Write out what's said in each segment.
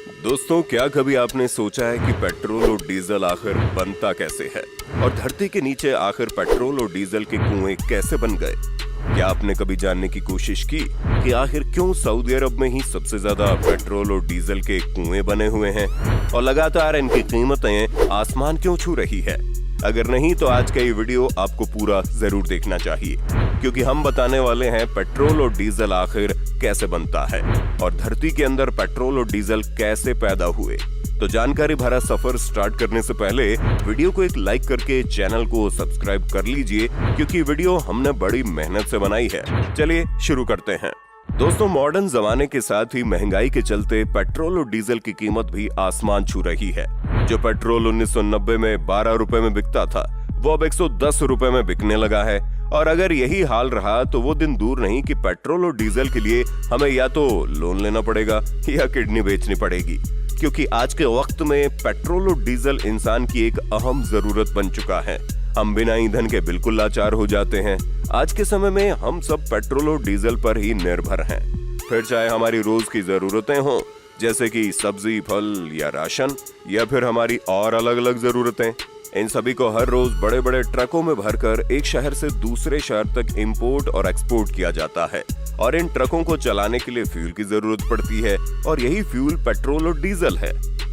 दोस्तों, क्या कभी आपने सोचा है कि पेट्रोल और डीजल आखिर बनता कैसे है और धरती के नीचे आखिर पेट्रोल और डीजल के कुएं कैसे बन गए? क्या आपने कभी जानने की कोशिश की कि आखिर क्यों सऊदी अरब में ही सबसे ज्यादा पेट्रोल और डीजल के कुएं बने हुए हैं और लगातार इनकी कीमतें आसमान क्यों छू रही है? अगर नहीं तो आज का ये वीडियो आपको पूरा जरूर देखना चाहिए, क्योंकि हम बताने वाले हैं पेट्रोल और डीजल आखिर कैसे बनता है और धरती के अंदर पेट्रोल और डीजल कैसे पैदा हुए। तो जानकारी भरा सफर स्टार्ट करने से पहले वीडियो को एक लाइक करके चैनल को सब्सक्राइब कर लीजिए, क्योंकि वीडियो हमने बड़ी मेहनत से बनाई है। चलिए शुरू करते हैं। दोस्तों, मॉडर्न जमाने के साथ ही महंगाई के चलते पेट्रोल और डीजल की कीमत भी आसमान छू रही है। जो पेट्रोल 1990 में 12 रुपए में बिकता था, वो अब 110 रुपए में बिकने लगा है। और अगर यही हाल रहा तो वो दिन दूर नहीं कि पेट्रोल और डीजल के लिए हमें या तो लोन लेना पड़ेगा या किडनी बेचनी पड़ेगी, क्योंकि आज के वक्त में पेट्रोल और डीजल इंसान की एक अहम जरूरत बन चुका है। हम बिना ईंधन के बिल्कुल लाचार हो जाते हैं। आज के समय में हम सब पेट्रोल और डीजल पर ही निर्भर हैं, फिर चाहे हमारी रोज की जरूरतें हों जैसे कि सब्जी, फल या राशन, या फिर हमारी और अलग अलग जरूरतें। इन सभी को हर रोज बड़े बड़े ट्रकों में भरकर एक शहर से दूसरे शहर तक इंपोर्ट और एक्सपोर्ट किया जाता है और इन ट्रकों को चलाने के लिए फ्यूल की जरूरत पड़ती है और यही फ्यूल पेट्रोल और डीजल है।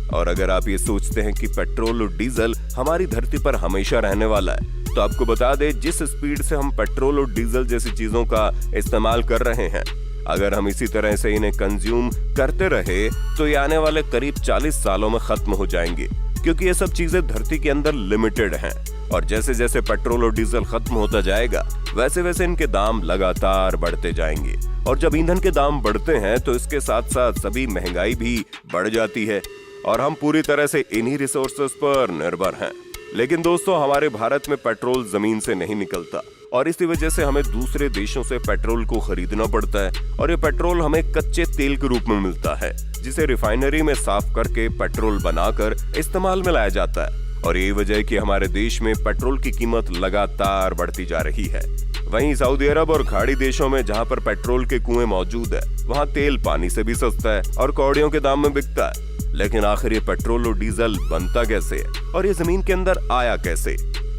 और अगर आप ये सोचते हैं कि पेट्रोल और डीजल हमारी धरती पर हमेशा रहने वाला है, तो आपको बता दें, जिस स्पीड से हम पेट्रोल और डीजल जैसी चीजों का इस्तेमाल कर रहे हैं, अगर हम इसी तरह से इन्हें कंज्यूम करते रहे तो ये आने वाले करीब 40 सालों में खत्म हो जाएंगे, क्योंकि ये सब चीजें धरती के अंदर लिमिटेड हैं। और जैसे जैसे पेट्रोल और डीजल खत्म होता जाएगा, वैसे वैसे इनके दाम लगातार बढ़ते जाएंगे। और जब ईंधन के दाम बढ़ते हैं तो इसके साथ साथ सभी महंगाई भी बढ़ जाती है और हम पूरी तरह से इन्हीं रिसोर्सेस पर निर्भर हैं। लेकिन दोस्तों, हमारे भारत में पेट्रोल जमीन से नहीं निकलता और इसी वजह से हमें दूसरे देशों से पेट्रोल को खरीदना पड़ता है और ये पेट्रोल हमें कच्चे तेल के रूप में मिलता है, जिसे रिफाइनरी में साफ करके पेट्रोल बनाकर इस्तेमाल में लाया जाता है। और यही वजह है कि हमारे देश में पेट्रोल की कीमत लगातार बढ़ती जा रही है। वहीं सऊदी अरब और खाड़ी देशों में जहां पर पेट्रोल के कुएं मौजूद है, वहां तेल पानी से भी सस्ता है और कौड़ियों के दाम में बिकता है। लेकिन आखिर ये पेट्रोल और डीजल बनता कैसे है और ये जमीन के अंदर आया कैसे?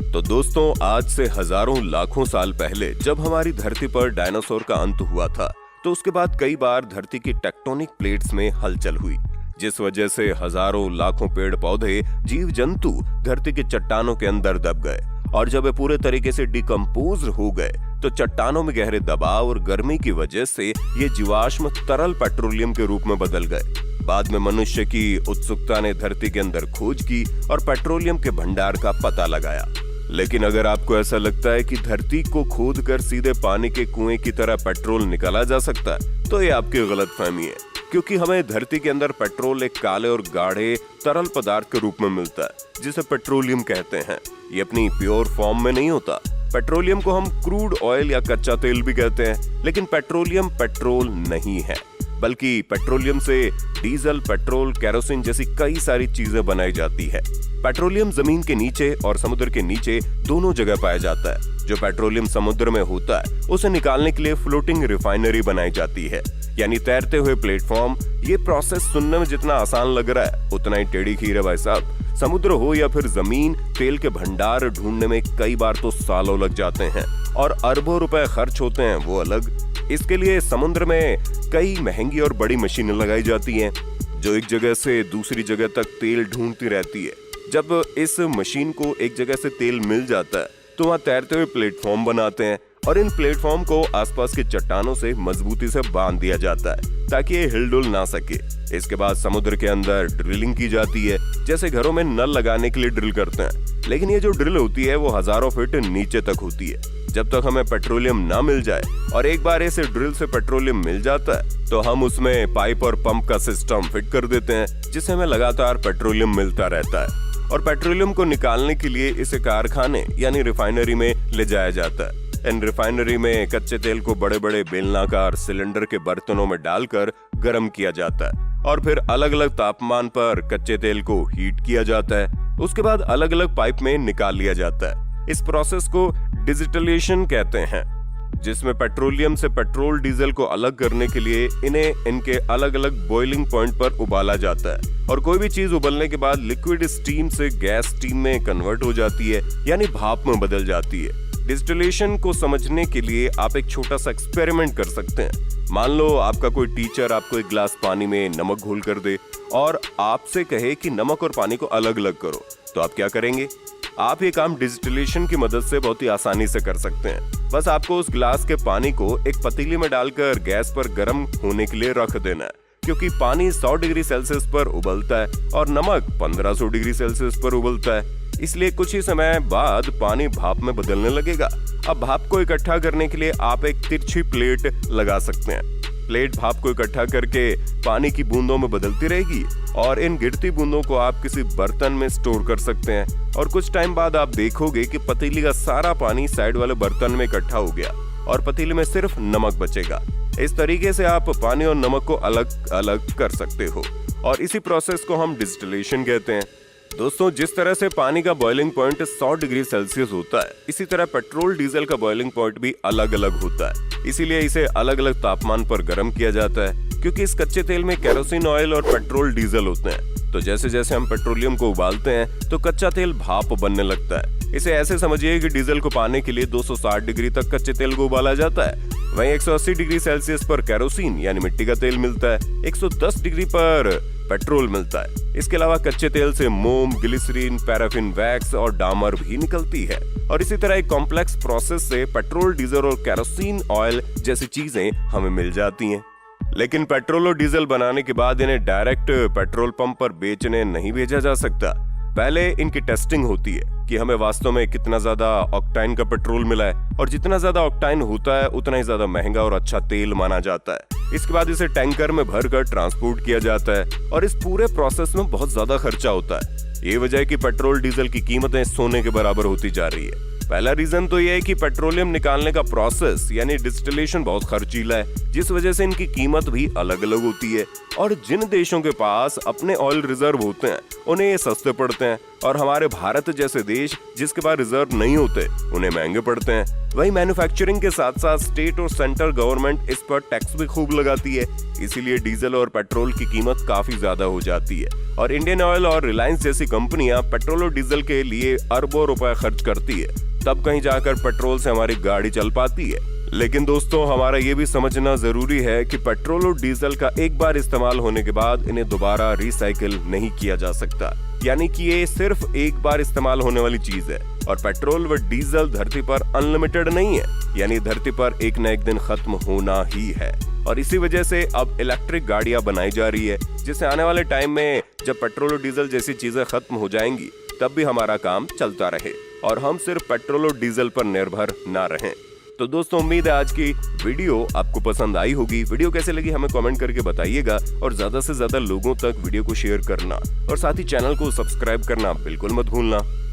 तो दोस्तों, आज से हजारों लाखों साल पहले जब हमारी धरती पर डायनासोर का अंत हुआ था, तो उसके बाद कई बार धरती की टेक्टोनिक प्लेट्स में हलचल हुई, जिस वजह से हजारों लाखों पेड़ पौधे, जीव जंतु धरती की चट्टानों के अंदर दब गए। और जब वे पूरे तरीके से डिकम्पोज हो गए तो चट्टानों में गहरे दबाव और गर्मी की वजह से ये जीवाश्म तरल पेट्रोलियम के रूप में बदल गए। बाद में मनुष्य की उत्सुकता ने धरती के अंदर खोज की और पेट्रोलियम के भंडार का पता लगाया। लेकिन अगर आपको ऐसा लगता है कि धरती को खोदकर सीधे पानी के कुएं की तरह पेट्रोल निकाला जा सकता है, तो ये आपकी गलतफहमी है, क्योंकि हमें धरती के अंदर पेट्रोल एक काले और गाढ़े तरल पदार्थ के रूप में मिलता है, जिसे पेट्रोलियम कहते हैं। ये अपनी प्योर फॉर्म में नहीं होता। पेट्रोलियम को हम क्रूड ऑयल या कच्चा तेल भी कहते हैं, लेकिन पेट्रोलियम पेट्रोल नहीं है, बल्कि पेट्रोलियम से डीजल, पेट्रोल, केरोसिन जैसी कई सारी चीजें बनाई जाती है। पेट्रोलियम जमीन के नीचे और समुद्र के नीचे दोनों जगह पाया जाता है। जो पेट्रोलियम समुद्र में होता है, उसे निकालने के लिए फ्लोटिंग रिफाइनरी बनाई जाती है, यानी तैरते हुए प्लेटफॉर्म। ये प्रोसेस सुनने में जितना आसान लग रहा है, उतना ही टेढ़ी खीर है भाई साहब। समुद्र हो या फिर जमीन, तेल के भंडार ढूंढने में कई बार तो सालों लग जाते हैं और अरबों रुपए खर्च होते हैं, वो अलग। इसके लिए समुद्र में कई महंगी और बड़ी मशीनें लगाई जाती हैं, जो एक जगह से दूसरी जगह तक तेल ढूंढती रहती है। जब इस मशीन को एक जगह से तेल मिल जाता है, तो वहाँ तैरते हुए प्लेटफॉर्म बनाते हैं और इन प्लेटफॉर्म को आसपास के चट्टानों से मजबूती से बांध दिया जाता है ताकि ये हिलडुल ना सके। इसके बाद समुद्र के अंदर ड्रिलिंग की जाती है, जैसे घरों में नल लगाने के लिए ड्रिल करते हैं। लेकिन ये जो ड्रिल होती है वो हजारों फीट नीचे तक होती है। जब तक हमें पेट्रोलियम ना मिल जाए, और एक बार ऐसे ड्रिल से पेट्रोलियम मिल जाता है, तो हम उसमें पाइप और पंप का सिस्टम फिट कर देते हैं, जिससे हमें लगातार पेट्रोलियम मिलता रहता है। और पेट्रोलियम को निकालने के लिए इसे कारखाने यानी रिफाइनरी में ले जाया जाता है। इन रिफाइनरी में कच्चे तेल को बड़े बड़े बेलनाकार सिलेंडर के बर्तनों में डालकर गर्म किया जाता है और फिर अलग अलग तापमान पर कच्चे तेल को हीट किया जाता है। उसके बाद अलग अलग पाइप में निकाल लिया जाता है। इस प्रोसेस को डिजिटलेशन कहते हैं। जिसमें पेट्रोलियम से पेट्रोल डीजल को अलग करने के लिए इन्हें इनके अलग अलग बॉइलिंग पॉइंट पर उबाला जाता है और कोई भी चीज उबलने के बाद लिक्विड स्टीम से गैस स्टीम में कन्वर्ट हो जाती है, यानी भाप में बदल जाती है। डिस्टिलेशन को समझने के लिए आप एक छोटा सा एक्सपेरिमेंट कर सकते हैं। मान लो आपका कोई टीचर आपको एक गिलास पानी में नमक घोल कर दे और आपसे कहे कि नमक और पानी को अलग अलग करो, तो आप क्या करेंगे? आप ये काम डिस्टिलेशन की मदद से बहुत ही आसानी से कर सकते हैं। बस आपको उस गिलास के पानी को एक पतीली में डालकर गैस पर गर्म होने के लिए रख देना है, क्योंकि पानी 100 डिग्री सेल्सियस पर उबलता है और नमक 1500 डिग्री सेल्सियस पर उबलता है। इसलिए कुछ ही समय बाद पानी भाप में बदलने लगेगा। अब भाप को इकट्ठा करने के लिए आप एक तिरछी प्लेट लगा सकते हैं। प्लेट भाप को इकट्ठा करके पानी की बूंदों में बदलती रहेगी और इन गिरती बूंदों को आप किसी बर्तन में स्टोर कर सकते हैं और कुछ टाइम बाद आप देखोगे कि पतीली का सारा पानी साइड वाले बर्तन में इकट्ठा हो गया और पतीली में सिर्फ नमक बचेगा। इस तरीके से आप पानी और नमक को अलग अलग कर सकते हो और इसी प्रोसेस को हम डिस्टिलेशन कहते हैं। दोस्तों, जिस तरह से पानी का बॉइलिंग पॉइंट 100 डिग्री सेल्सियस होता है, इसी तरह पेट्रोल डीजल का बॉइलिंग पॉइंट भी अलग अलग होता है। इसीलिए इसे अलग अलग तापमान पर गर्म किया जाता है, क्योंकि इस कच्चे तेल में केरोसिन ऑयल और पेट्रोल डीजल होते हैं। तो जैसे जैसे हम पेट्रोलियम को उबालते हैं तो कच्चा तेल भाप बनने लगता है। इसे ऐसे समझिए कि डीजल को पाने के लिए 260 डिग्री तक कच्चे तेल को उबाला जाता है। वहीं 180 डिग्री सेल्सियस पर केरोसिन यानी मिट्टी का तेल मिलता है, 110 डिग्री पर पेट्रोल मिलता है। इसके अलावा कच्चे तेल से मोम, ग्लिसरीन, पैराफिन वैक्स और डामर भी निकलती है और इसी तरह एक कॉम्प्लेक्स प्रोसेस से पेट्रोल, डीजल और केरोसिन ऑयल जैसी चीजें हमें मिल जाती हैं। लेकिन पेट्रोल और डीजल बनाने के बाद इन्हें डायरेक्ट पेट्रोल पंप पर बेचने नहीं भेजा जा सकता। पहले इनकी टेस्टिंग होती है कि हमें वास्तव में कितना ज्यादा ऑक्टाइन का पेट्रोल मिला है और जितना ज्यादा ऑक्टाइन होता है उतना ही ज्यादा महंगा और अच्छा तेल माना जाता है। इसके बाद इसे टैंकर में भरकर ट्रांसपोर्ट किया जाता है और इस पूरे प्रोसेस में बहुत ज्यादा खर्चा होता है। ये वजह है कि पेट्रोल डीजल की कीमतें सोने के बराबर होती जा रही है। पहला रीजन तो यह है कि पेट्रोलियम निकालने का प्रोसेस यानी डिस्टिलेशन बहुत खर्चीला है, जिस वजह से इनकी कीमत भी अलग अलग होती है और जिन देशों के पास अपने ऑयल रिजर्व होते हैं उन्हें ये सस्ते पड़ते हैं और हमारे भारत जैसे देश जिसके पास रिजर्व नहीं होते उन्हें महंगे पड़ते हैं। वहीं मैन्युफैक्चरिंग के साथ साथ स्टेट और सेंट्रल गवर्नमेंट इस पर टैक्स भी खूब लगाती है, इसीलिए डीजल और पेट्रोल की कीमत काफी ज्यादा हो जाती है और इंडियन ऑयल और रिलायंस जैसी कंपनियां पेट्रोल और डीजल के लिए अरबों रुपए खर्च करती है, तब कहीं जाकर पेट्रोल से हमारी गाड़ी चल पाती है। लेकिन दोस्तों, हमारा ये भी समझना जरूरी है कि पेट्रोल और डीजल का एक बार इस्तेमाल होने के बाद इन्हें दोबारा रिसाइकिल नहीं किया जा सकता, यानी कि ये सिर्फ एक बार इस्तेमाल होने वाली चीज है और पेट्रोल व डीजल धरती पर अनलिमिटेड नहीं है, यानी धरती पर एक न एक दिन खत्म होना ही है। और इसी वजह से अब इलेक्ट्रिक गाड़ियां बनाई जा रही है, जिससे आने वाले टाइम में जब पेट्रोल और डीजल जैसी चीजें खत्म हो जाएंगी तब भी हमारा काम चलता रहे और हम सिर्फ पेट्रोल और डीजल पर निर्भर ना रहें। तो दोस्तों, उम्मीद है आज की वीडियो आपको पसंद आई होगी। वीडियो कैसे लगी हमें कमेंट करके बताइएगा और ज्यादा से ज्यादा लोगों तक वीडियो को शेयर करना और साथ ही चैनल को सब्सक्राइब करना बिल्कुल मत भूलना।